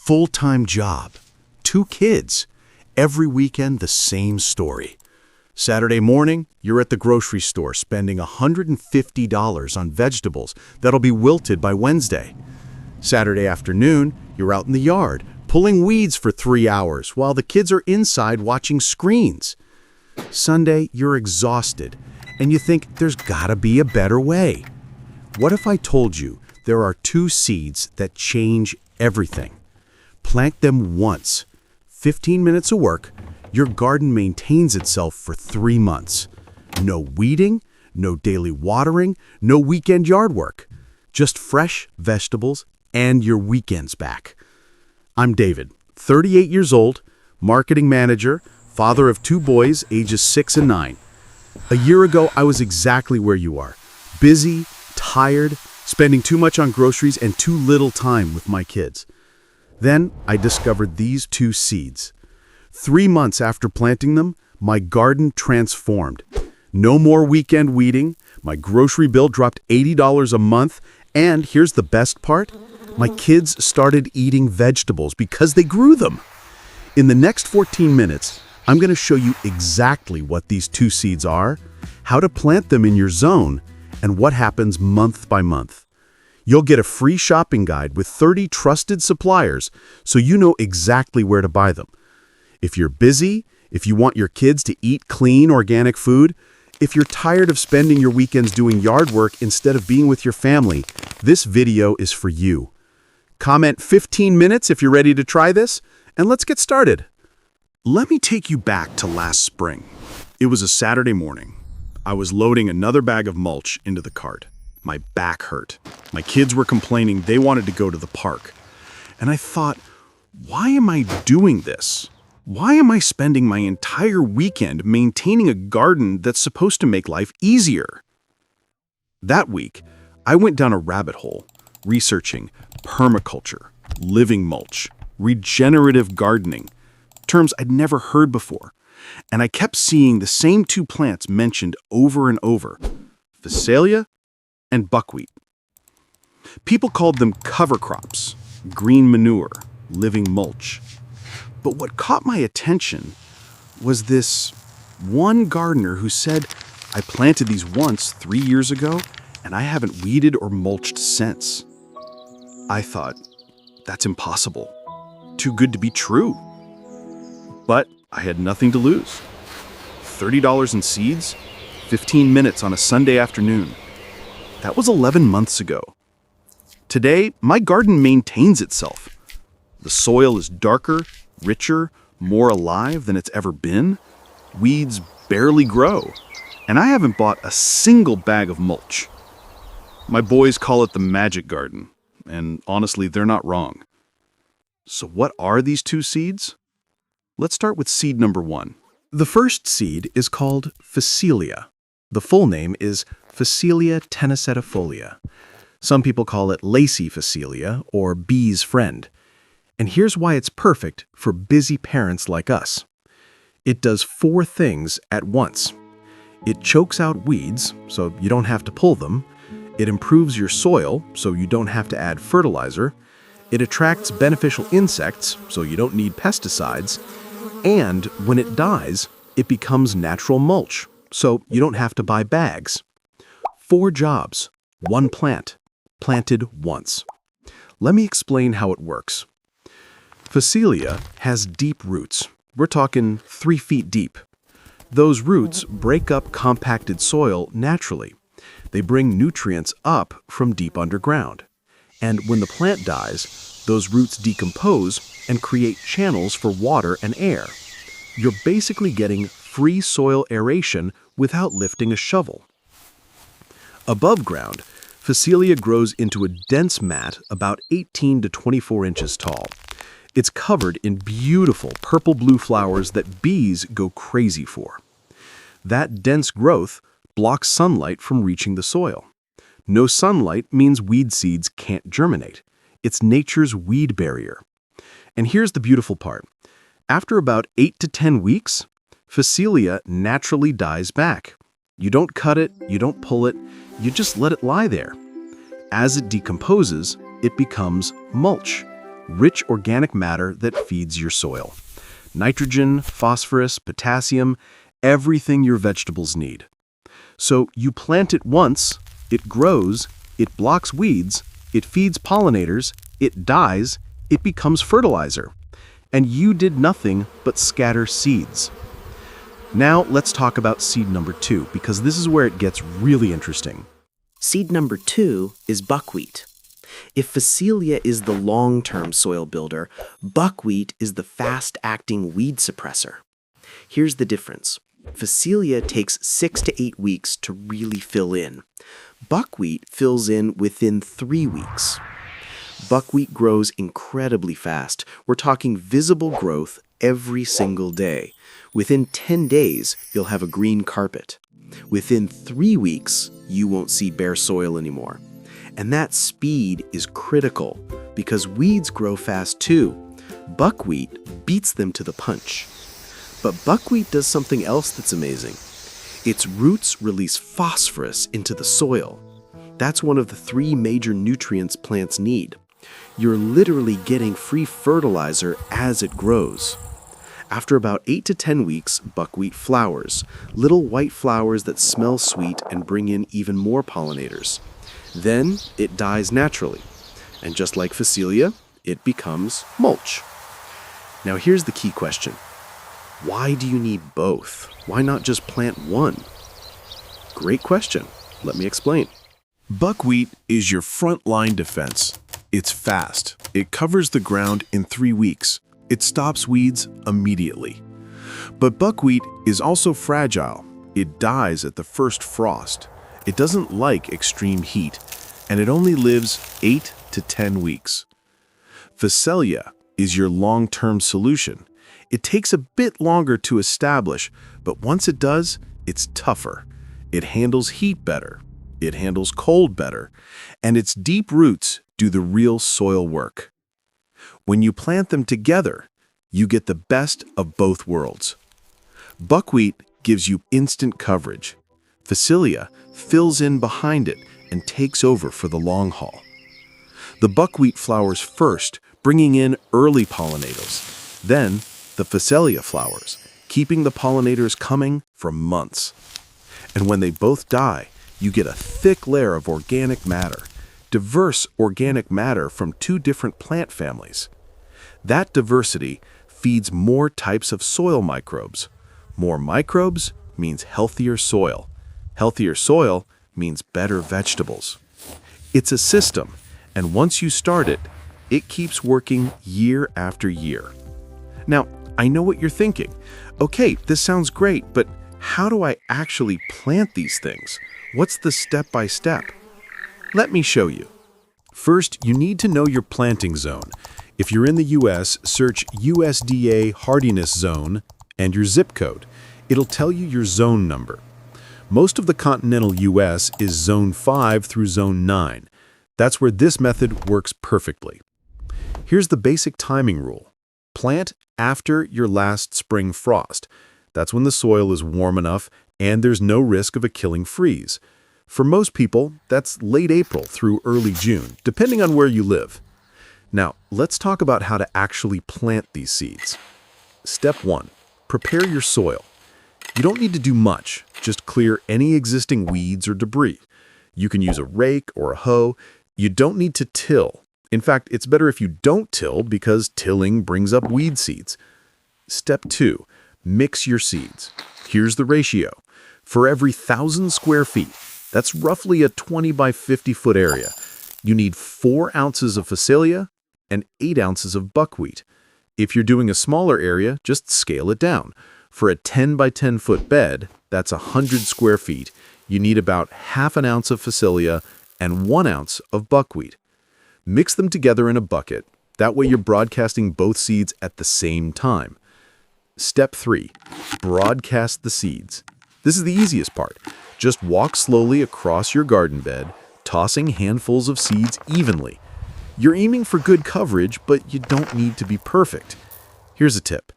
Full-time job, 2 kids, every weekend the same story. Saturday morning, you're at the grocery store spending $150 on vegetables that'll be wilted by Wednesday. Saturday afternoon, you're out in the yard, pulling weeds for 3 hours while the kids are inside watching screens. Sunday, you're exhausted, and you think there's gotta be a better way. What if I told you there are 2 seeds that change everything? Plant them once. 15 minutes of work, your garden maintains itself for 3 months. No weeding, no daily watering, no weekend yard work. Just fresh vegetables and your weekends back. I'm David, 38 years old, marketing manager, father of 2 boys, ages 6 and 9. A year ago, I was exactly where you are. Busy, tired, spending too much on groceries and too little time with my kids. Then I discovered these 2 seeds. 3 months after planting them, my garden transformed. No more weekend weeding, my grocery bill dropped $80 a month, and here's the best part, my kids started eating vegetables because they grew them. In the next 14 minutes, I'm going to show you exactly what these 2 seeds are, how to plant them in your zone, and what happens month by month. You'll get a free shopping guide with 30 trusted suppliers so you know exactly where to buy them. If you're busy, if you want your kids to eat clean, organic food, if you're tired of spending your weekends doing yard work instead of being with your family, this video is for you. Comment 15 minutes if you're ready to try this, and let's get started. Let me take you back to last spring. It was a Saturday morning. I was loading another bag of mulch into the cart. My back hurt. My kids were complaining they wanted to go to the park. And I thought, why am I doing this? Why am I spending my entire weekend maintaining a garden that's supposed to make life easier? That week, I went down a rabbit hole, researching permaculture, living mulch, regenerative gardening, terms I'd never heard before. And I kept seeing the same 2 plants mentioned over and over, Phacelia and buckwheat. People called them cover crops, green manure, living mulch. But what caught my attention was this one gardener who said, I planted these once 3 years ago, and I haven't weeded or mulched since. I thought, that's impossible. Too good to be true. But I had nothing to lose. $30 in seeds, 15 minutes on a Sunday afternoon. That was 11 months ago. Today, my garden maintains itself. The soil is darker, richer, more alive than it's ever been. Weeds barely grow, and I haven't bought a single bag of mulch. My boys call it the magic garden, and honestly, they're not wrong. So what are these 2 seeds? Let's start with seed number 1. The first seed is called Phacelia. The full name is Phacelia tenacietifolia. Some people call it lacy Phacelia or bee's friend. And here's why it's perfect for busy parents like us. It does 4 things at once. It chokes out weeds, so you don't have to pull them. It improves your soil, so you don't have to add fertilizer. It attracts beneficial insects, so you don't need pesticides. And when it dies, it becomes natural mulch, so you don't have to buy bags. 4 jobs, 1 plant, planted once. Let me explain how it works. Phacelia has deep roots. We're talking 3 feet deep. Those roots break up compacted soil naturally. They bring nutrients up from deep underground. And when the plant dies, those roots decompose and create channels for water and air. You're basically getting free soil aeration without lifting a shovel. Above ground, Phacelia grows into a dense mat about 18 to 24 inches tall. It's covered in beautiful purple-blue flowers that bees go crazy for. That dense growth blocks sunlight from reaching the soil. No sunlight means weed seeds can't germinate. It's nature's weed barrier. And here's the beautiful part. After about 8 to 10 weeks, Phacelia naturally dies back. You don't cut it, you don't pull it, you just let it lie there. As it decomposes, it becomes mulch, rich organic matter that feeds your soil. Nitrogen, phosphorus, potassium, everything your vegetables need. So you plant it once, it grows, it blocks weeds, it feeds pollinators, it dies, it becomes fertilizer. And you did nothing but scatter seeds. Now let's talk about seed number 2, because this is where it gets really interesting. Seed number 2 is buckwheat. If Phacelia is the long-term soil builder, buckwheat is the fast-acting weed suppressor. Here's the difference. Phacelia takes 6 to 8 weeks to really fill in. Buckwheat fills in within 3 weeks. Buckwheat grows incredibly fast. We're talking visible growth every single day. Within 10 days, you'll have a green carpet. Within 3 weeks, you won't see bare soil anymore. And that speed is critical because weeds grow fast too. Buckwheat beats them to the punch. But buckwheat does something else that's amazing. Its roots release phosphorus into the soil. That's one of the 3 major nutrients plants need. You're literally getting free fertilizer as it grows. After about 8 to 10 weeks, buckwheat flowers, little white flowers that smell sweet and bring in even more pollinators. Then it dies naturally, and just like Phacelia, it becomes mulch. Now here's the key question. Why do you need both? Why not just plant one? Great question. Let me explain. Buckwheat is your front-line defense. It's fast. It covers the ground in 3 weeks. It stops weeds immediately. But buckwheat is also fragile. It dies at the first frost. It doesn't like extreme heat, and it only lives 8 to 10 weeks. Phacelia is your long-term solution. It takes a bit longer to establish, but once it does, it's tougher. It handles heat better. It handles cold better, and its deep roots do the real soil work. When you plant them together, you get the best of both worlds. Buckwheat gives you instant coverage. Phacelia fills in behind it and takes over for the long haul. The buckwheat flowers first, bringing in early pollinators. Then, the Phacelia flowers, keeping the pollinators coming for months. And when they both die, you get a thick layer of organic matter, diverse organic matter from 2 different plant families. That diversity feeds more types of soil microbes. More microbes means healthier soil. Healthier soil means better vegetables. It's a system, and once you start it, it keeps working year after year. Now, I know what you're thinking. Okay, this sounds great, but how do I actually plant these things? What's the step-by-step? Let me show you. First, you need to know your planting zone. If you're in the US, search USDA hardiness zone and your zip code. It'll tell you your zone number. Most of the continental US is zone 5 through zone 9. That's where this method works perfectly. Here's the basic timing rule. Plant after your last spring frost. That's when the soil is warm enough and there's no risk of a killing freeze. For most people, that's late April through early June, depending on where you live. Now, let's talk about how to actually plant these seeds. Step 1. Prepare your soil. You don't need to do much, just clear any existing weeds or debris. You can use a rake or a hoe. You don't need to till. In fact, it's better if you don't till because tilling brings up weed seeds. Step 2. Mix your seeds. Here's the ratio. For every 1,000 square feet, that's roughly a 20 by 50 foot area, you need 4 ounces of Phacelia and 8 ounces of buckwheat. If you're doing a smaller area, just scale it down. For a 10 by 10 foot bed, that's 100 square feet, you need about ½ an ounce of Phacelia and 1 ounce of buckwheat. Mix them together in a bucket. That way you're broadcasting both seeds at the same time. Step 3. Broadcast the seeds. This is the easiest part. Just walk slowly across your garden bed, tossing handfuls of seeds evenly. You're aiming for good coverage, but you don't need to be perfect. Here's a tip.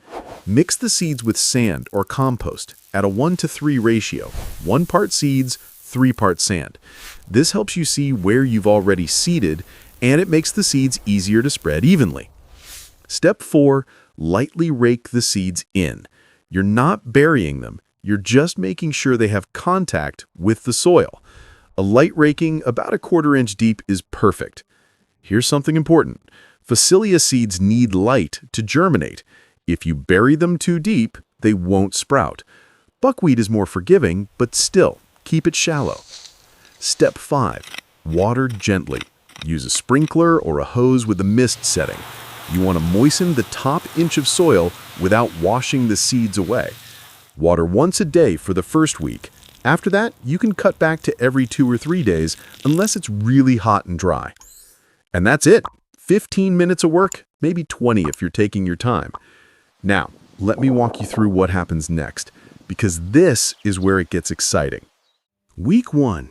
Mix the seeds with sand or compost at a 1:3 ratio, 1 part seeds, 3 parts sand. This helps you see where you've already seeded, and it makes the seeds easier to spread evenly. Step 4, lightly rake the seeds in. You're not burying them, you're just making sure they have contact with the soil. A light raking about a 1/4 inch deep is perfect. Here's something important. Phacelia seeds need light to germinate. If you bury them too deep, they won't sprout. Buckwheat is more forgiving, but still, keep it shallow. Step 5, water gently. Use a sprinkler or a hose with a mist setting. You want to moisten the top inch of soil without washing the seeds away. Water once a day for the first week. After that, you can cut back to every 2 or 3 days unless it's really hot and dry. And that's it. 15 minutes of work, maybe 20 if you're taking your time. Now, let me walk you through what happens next, because this is where it gets exciting. Week 1,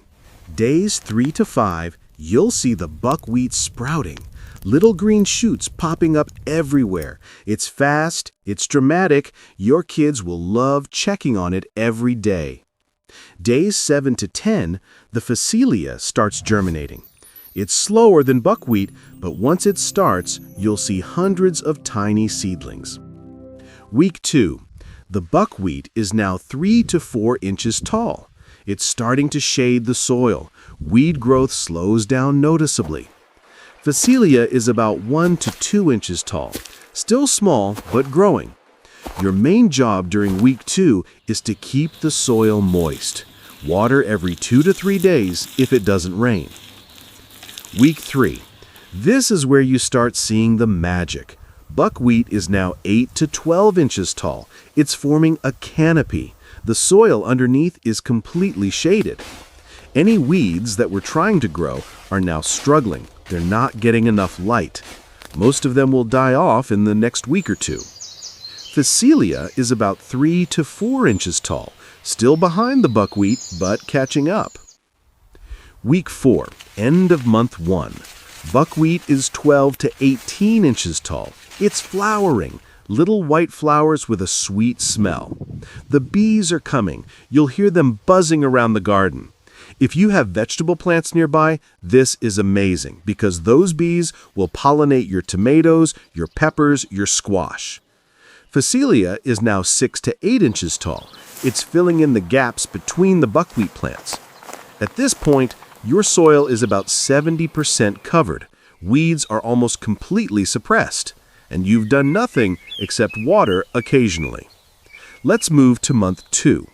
days 3 to 5, you'll see the buckwheat sprouting. Little green shoots popping up everywhere. It's fast, it's dramatic. Your kids will love checking on it every day. Days 7 to 10, the Phacelia starts germinating. It's slower than buckwheat, but once it starts, you'll see hundreds of tiny seedlings. Week 2, the buckwheat is now 3 to 4 inches tall. It's starting to shade the soil. Weed growth slows down noticeably. Phacelia is about 1 to 2 inches tall, still small but growing. Your main job during week 2 is to keep the soil moist. Water every 2 to 3 days if it doesn't rain. Week 3. This is where you start seeing the magic. Buckwheat is now 8 to 12 inches tall. It's forming a canopy. The soil underneath is completely shaded. Any weeds that were trying to grow are now struggling. They're not getting enough light. Most of them will die off in the next week or 2. Phacelia is about 3 to 4 inches tall, still behind the buckwheat, but catching up. Week 4, end of month 1. Buckwheat is 12 to 18 inches tall. It's flowering, little white flowers with a sweet smell. The bees are coming. You'll hear them buzzing around the garden. If you have vegetable plants nearby, this is amazing because those bees will pollinate your tomatoes, your peppers, your squash. Phacelia is now 6 to 8 inches tall. It's filling in the gaps between the buckwheat plants. At this point, your soil is about 70% covered. Weeds are almost completely suppressed, and you've done nothing except water occasionally. Let's move to month 2.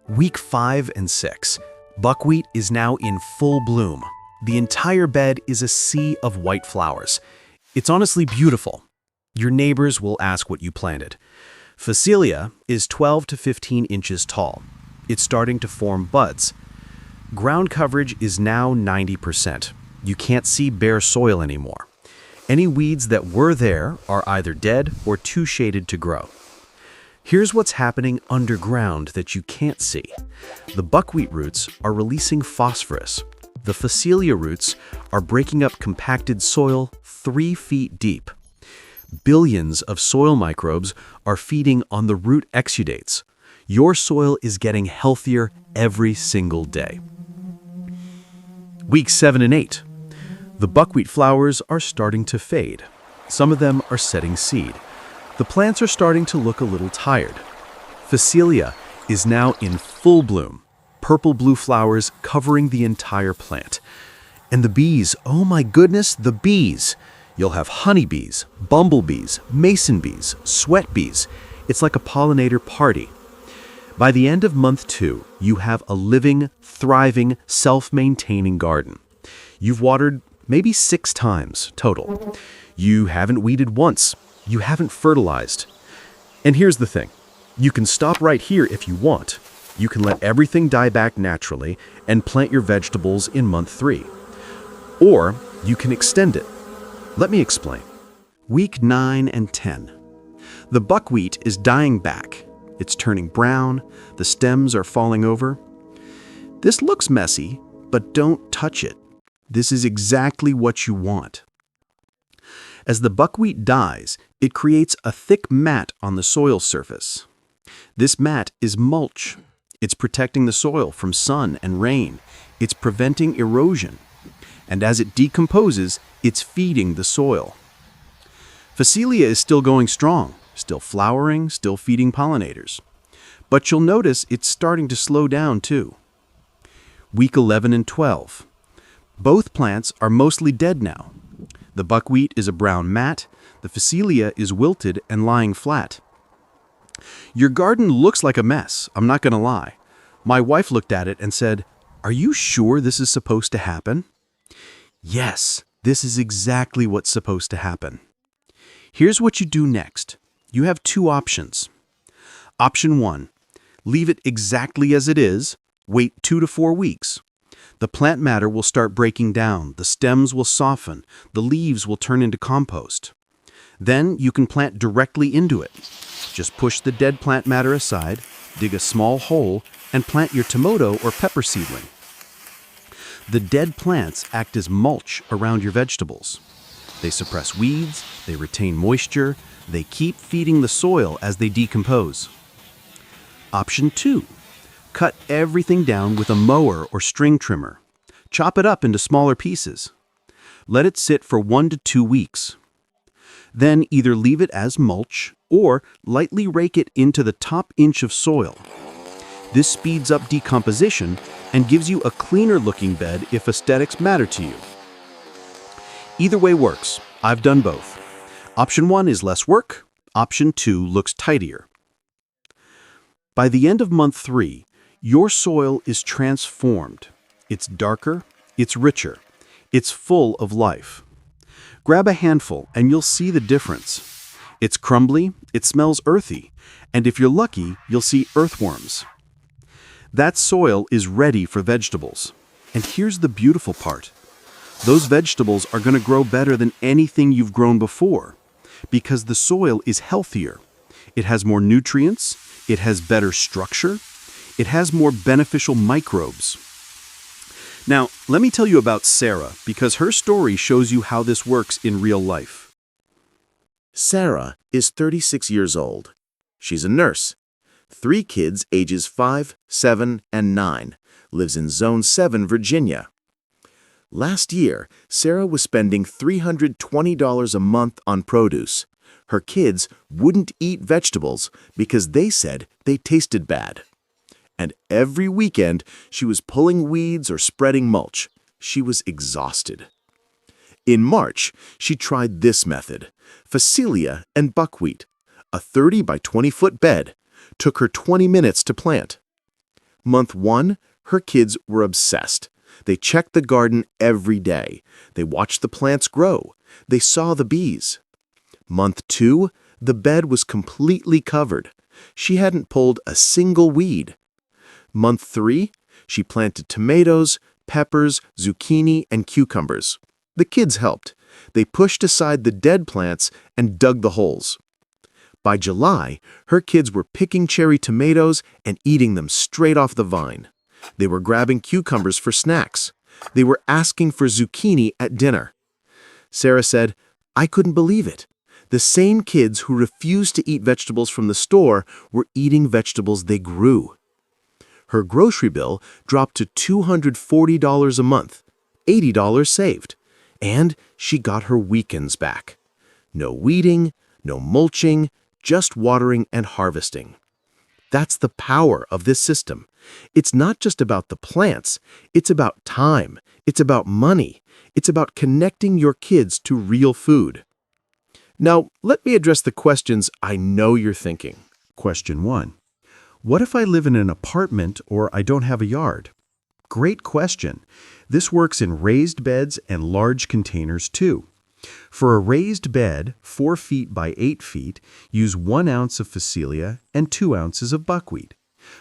Week 5 and 6. Buckwheat is now in full bloom. The entire bed is a sea of white flowers. It's honestly beautiful. Your neighbors will ask what you planted. Phacelia is 12 to 15 inches tall. It's starting to form buds. Ground coverage is now 90%. You can't see bare soil anymore. Any weeds that were there are either dead or too shaded to grow. Here's what's happening underground that you can't see. The buckwheat roots are releasing phosphorus. The Phacelia roots are breaking up compacted soil 3 feet deep. Billions of soil microbes are feeding on the root exudates. Your soil is getting healthier every single day. Weeks 7 and 8. The buckwheat flowers are starting to fade. Some of them are setting seed. The plants are starting to look a little tired. Phacelia is now in full bloom, purple-blue flowers covering the entire plant. And the bees, oh my goodness, the bees! You'll have honeybees, bumblebees, mason bees, sweat bees. It's like a pollinator party. By the end of month 2, you have a living, thriving, self-maintaining garden. You've watered maybe 6 times total. You haven't weeded once. You haven't fertilized. And here's the thing. You can stop right here if you want. You can let everything die back naturally and plant your vegetables in month 3. Or you can extend it. Let me explain. Week 9 and 10. The buckwheat is dying back. It's turning brown. The stems are falling over. This looks messy, but don't touch it. This is exactly what you want. As the buckwheat dies, it creates a thick mat on the soil surface. This mat is mulch. It's protecting the soil from sun and rain. It's preventing erosion. And as it decomposes, it's feeding the soil. Phacelia is still going strong, still flowering, still feeding pollinators. But you'll notice it's starting to slow down too. Week 11 and 12. Both plants are mostly dead now. The buckwheat is a brown mat, the Phacelia is wilted and lying flat. Your garden looks like a mess, I'm not going to lie. My wife looked at it and said, "Are you sure this is supposed to happen?" Yes, this is exactly what's supposed to happen. Here's what you do next. You have two options. Option 1, leave it exactly as it is, wait 2 to 4 weeks. The plant matter will start breaking down, the stems will soften, the leaves will turn into compost. Then you can plant directly into it. Just push the dead plant matter aside, dig a small hole, and plant your tomato or pepper seedling. The dead plants act as mulch around your vegetables. They suppress weeds, they retain moisture, they keep feeding the soil as they decompose. Option 2, cut everything down with a mower or string trimmer. Chop it up into smaller pieces. Let it sit for 1 to 2 weeks. Then either leave it as mulch or lightly rake it into the top inch of soil. This speeds up decomposition and gives you a cleaner looking bed if aesthetics matter to you. Either way works. I've done both. Option 1 is less work. Option 2 looks tidier. By the end of month 3, your soil is transformed. It's darker, it's richer, it's full of life. Grab a handful and you'll see the difference. It's crumbly, it smells earthy, and if you're lucky, you'll see earthworms. That soil is ready for vegetables. And here's the beautiful part. Those vegetables are going to grow better than anything you've grown before because the soil is healthier. It has more nutrients, it has better structure, it has more beneficial microbes. Now, let me tell you about Sarah because her story shows you how this works in real life. Sarah is 36 years old. She's a nurse. 3 kids ages 5, 7, and 9, lives in Zone 7, Virginia. Last year, Sarah was spending $320 a month on produce. Her kids wouldn't eat vegetables because they said they tasted bad. And every weekend, she was pulling weeds or spreading mulch. She was exhausted. In March, she tried this method, Phacelia and buckwheat, a 30 by 20 foot bed. Took her 20 minutes to plant. Month 1, her kids were obsessed. They checked the garden every day. They watched the plants grow. They saw the bees. Month 2, the bed was completely covered. She hadn't pulled a single weed. Month 3, she planted tomatoes, peppers, zucchini, and cucumbers. The kids helped. They pushed aside the dead plants and dug the holes. By July, her kids were picking cherry tomatoes and eating them straight off the vine. They were grabbing cucumbers for snacks. They were asking for zucchini at dinner. Sarah said, "I couldn't believe it. The same kids who refused to eat vegetables from the store were eating vegetables they grew." Her grocery bill dropped to $240 a month, $80 saved, and she got her weekends back. No weeding, no mulching, just watering and harvesting. That's the power of this system. It's not just about the plants, it's about time, it's about money, it's about connecting your kids to real food. Now, let me address the questions I know you're thinking. Question 1. What if I live in an apartment or I don't have a yard? Great question. This works in raised beds and large containers too. For a raised bed, 4 feet by 8 feet, use 1 ounce of Phacelia and 2 ounces of buckwheat.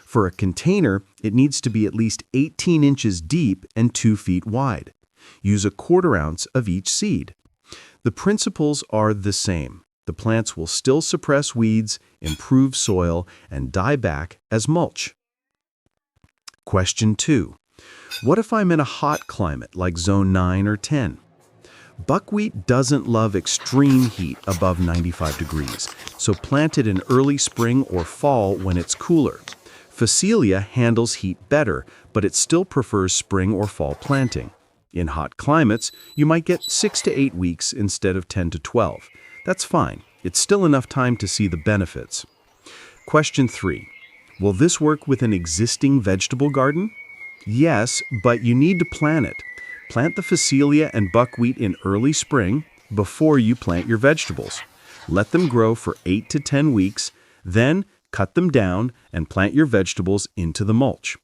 For a container, it needs to be at least 18 inches deep and 2 feet wide. Use 1/4 ounce of each seed. The principles are the same. The plants will still suppress weeds, improve soil, and die back as mulch. Question 2. What if I'm in a hot climate like Zone 9 or 10? Buckwheat doesn't love extreme heat above 95 degrees, so plant it in early spring or fall when it's cooler. Phacelia handles heat better, but it still prefers spring or fall planting. In hot climates, you might get 6 to 8 weeks instead of 10 to 12. That's fine. It's still enough time to see the benefits. Question 3. Will this work with an existing vegetable garden? Yes, but you need to plan it. Plant the Phacelia and buckwheat in early spring before you plant your vegetables. Let them grow for 8 to 10 weeks, then cut them down and plant your vegetables into the mulch.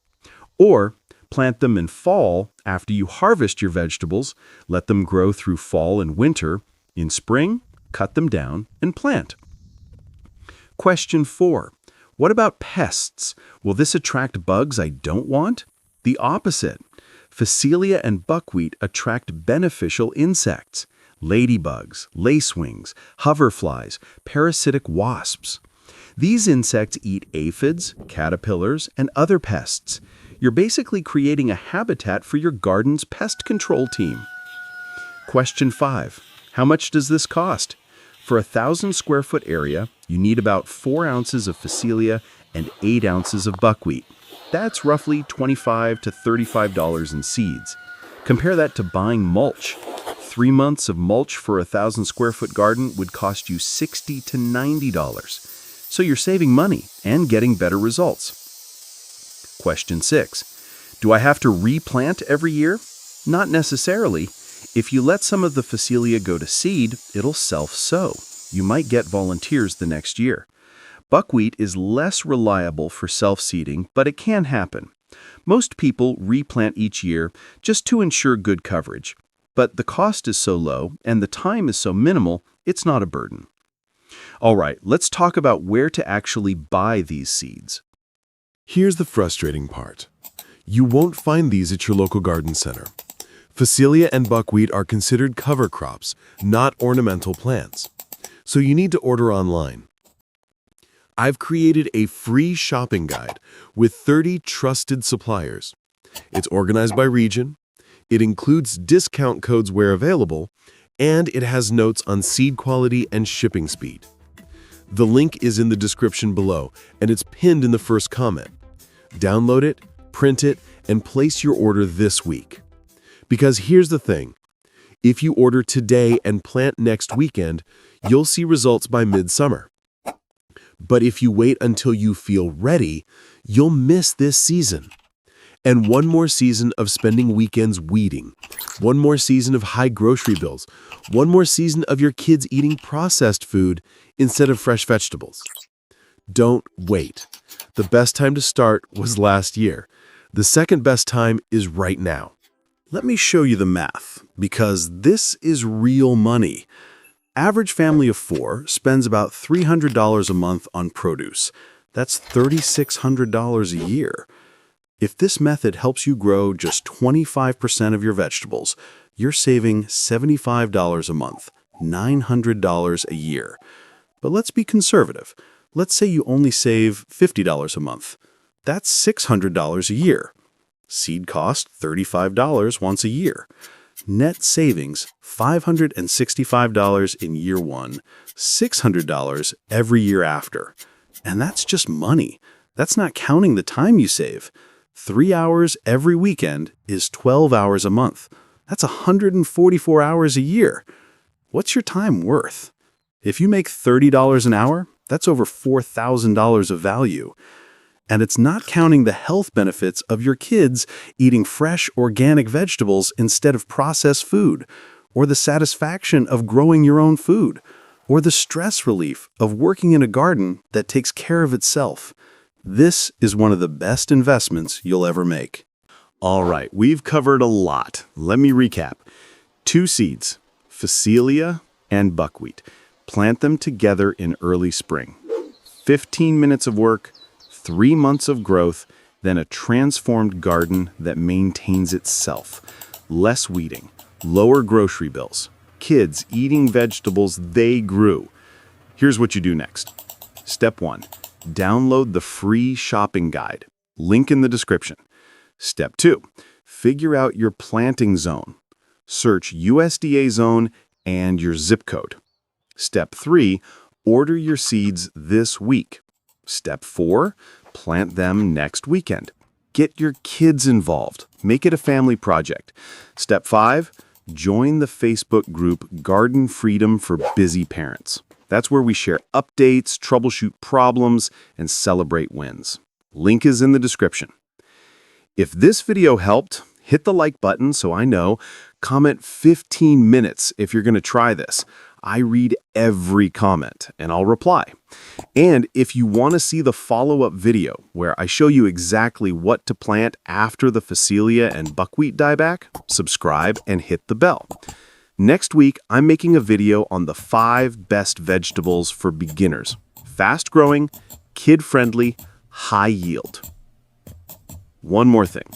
Or plant them in fall after you harvest your vegetables, let them grow through fall and winter. In spring, cut them down and plant. Question 4. What about pests? Will this attract bugs I don't want? The opposite. Phacelia and buckwheat attract beneficial insects. Ladybugs, lacewings, hoverflies, parasitic wasps. These insects eat aphids, caterpillars, and other pests. You're basically creating a habitat for your garden's pest control team. Question 5. How much does this cost? For a 1,000 square foot area, you need about 4 ounces of Phacelia and 8 ounces of buckwheat. That's roughly $25 to $35 in seeds. Compare that to buying mulch. 3 months of mulch for a 1,000 square foot garden would cost you $60 to $90. So you're saving money and getting better results. Question 6. Do I have to replant every year? Not necessarily. If you let some of the Phacelia go to seed, it'll self-sow. You might get volunteers the next year. Buckwheat is less reliable for self-seeding, but it can happen. Most people replant each year just to ensure good coverage. But the cost is so low and the time is so minimal, it's not a burden. All right, let's talk about where to actually buy these seeds. Here's the frustrating part. You won't find these at your local garden center. Phacelia and buckwheat are considered cover crops, not ornamental plants. So you need to order online. I've created a free shopping guide with 30 trusted suppliers. It's organized by region, it includes discount codes where available, and it has notes on seed quality and shipping speed. The link is in the description below, and it's pinned in the first comment. Download it, print it, and place your order this week. Because here's the thing. If you order today and plant next weekend, you'll see results by midsummer. But if you wait until you feel ready, you'll miss this season. And one more season of spending weekends weeding. One more season of high grocery bills. One more season of your kids eating processed food instead of fresh vegetables. Don't wait. The best time to start was last year. The second best time is right now. Let me show you the math, because this is real money. Average family of 4 spends about $300 a month on produce. That's $3,600 a year. If this method helps you grow just 25% of your vegetables, you're saving $75 a month, $900 a year. But let's be conservative. Let's say you only save $50 a month. That's $600 a year. Seed cost $35 once a year. Net savings $565 in year 1, $600 every year after. And that's just money. That's not counting the time you save. 3 hours every weekend is 12 hours a month. That's 144 hours a year. What's your time worth? If you make $30 an hour, that's over $4,000 of value. And it's not counting the health benefits of your kids eating fresh, organic vegetables instead of processed food, or the satisfaction of growing your own food, or the stress relief of working in a garden that takes care of itself. This is one of the best investments you'll ever make. All right, we've covered a lot. Let me recap. 2 seeds, Phacelia and buckwheat. Plant them together in early spring. 15 minutes of work, 3 months of growth, then a transformed garden that maintains itself. Less weeding, lower grocery bills, kids eating vegetables they grew. Here's what you do next. Step 1. Download the free shopping guide. Link in the description. Step 2. Figure out your planting zone. Search USDA zone and your zip code. Step 3. Order your seeds this week. Step 4. Plant them next weekend. Get your kids involved. Make it a family project. Step 5. join the Facebook group Garden Freedom for Busy Parents. That's where we share updates, troubleshoot problems, and celebrate wins. Link is in the description. If this video helped, hit the like button so I know. Comment 15 minutes if you're going to try this. I read every comment and I'll reply. And if you want to see the follow-up video where I show you exactly what to plant after the Phacelia and buckwheat dieback, subscribe and hit the bell. Next week, I'm making a video on the 5 best vegetables for beginners. Fast-growing, kid-friendly, high yield. One more thing.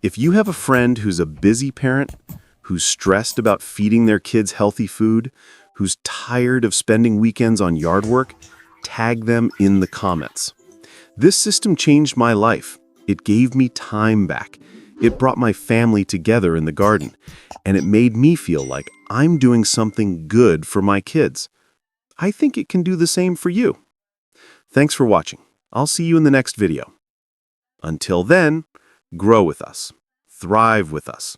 If you have a friend who's a busy parent, who's stressed about feeding their kids healthy food, who's tired of spending weekends on yard work, tag them in the comments. This system changed my life. It gave me time back. It brought my family together in the garden, and it made me feel like I'm doing something good for my kids. I think it can do the same for you. Thanks for watching. I'll see you in the next video. Until then, grow with us, thrive with us,